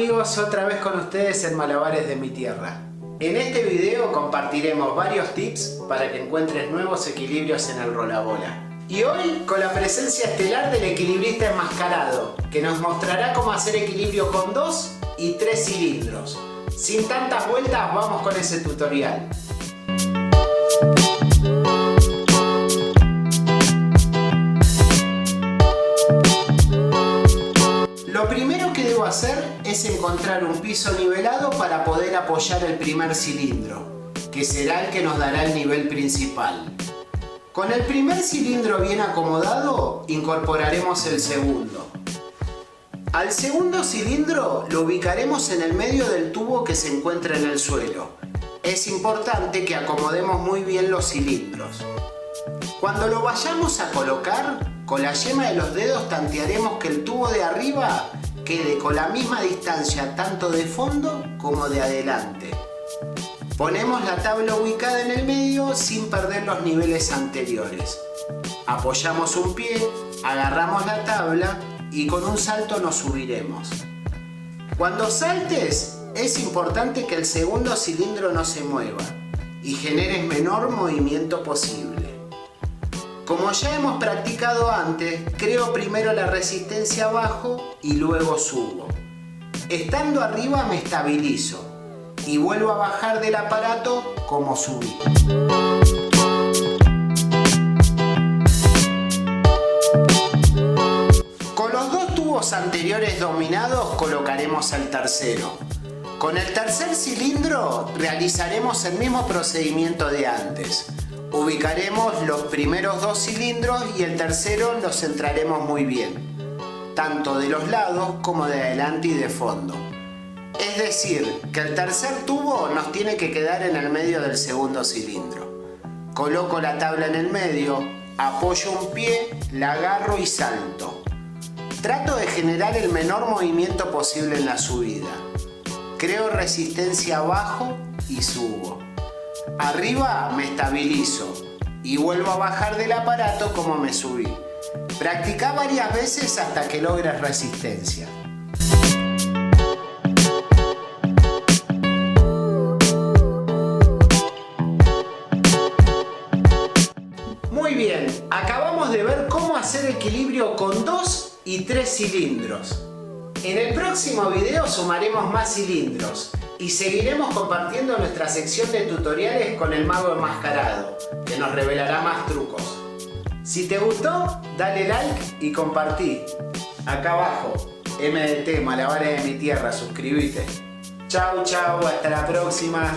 amigos, otra vez con ustedes en Malabares de mi Tierra. En este video compartiremos varios tips para que encuentres nuevos equilibrios en el rolabola. Y hoy con la presencia estelar del equilibrista enmascarado, que nos mostrará cómo hacer equilibrio con 2 y 3 cilindros. Sin tantas vueltas, vamos con ese tutorial. Lo primero que debo hacer es encontrar un piso nivelado para poder apoyar el primer cilindro, que será el que nos dará el nivel principal. Con el primer cilindro bien acomodado, incorporaremos el segundo. Al segundo cilindro lo ubicaremos en el medio del tubo que se encuentra en el suelo. Es importante que acomodemos muy bien los cilindros. Cuando lo vayamos a colocar, con la yema de los dedos tantearemos que el tubo de arriba quede con la misma distancia tanto de fondo como de adelante. Ponemos la tabla ubicada en el medio sin perder los niveles anteriores. Apoyamos un pie, agarramos la tabla y con un salto nos subiremos. Cuando saltes, es importante que el segundo cilindro no se mueva y generes menor movimiento posible. Como ya hemos practicado antes, creo primero la resistencia abajo y luego subo. Estando arriba me estabilizo y vuelvo a bajar del aparato como subí. Con los dos tubos anteriores dominados colocaremos el tercero. Con el tercer cilindro realizaremos el mismo procedimiento de antes. Ubicaremos los primeros dos cilindros y el tercero lo centraremos muy bien, tanto de los lados como de adelante y de fondo. Es decir, que el tercer tubo nos tiene que quedar en el medio del segundo cilindro. Coloco la tabla en el medio, apoyo un pie, la agarro y salto. Trato de generar el menor movimiento posible en la subida. Creo resistencia abajo y subo. Arriba me estabilizo y vuelvo a bajar del aparato como me subí. Practica varias veces hasta que logres resistencia. Muy bien, acabamos de ver cómo hacer equilibrio con 2 y 3 cilindros. En el próximo video sumaremos más cilindros y seguiremos compartiendo nuestra sección de tutoriales con el mago enmascarado, que nos revelará más trucos. Si te gustó, dale like y compartí. Acá abajo, MDT, Malabares de mi Tierra, suscríbete. Chau, chau, hasta la próxima.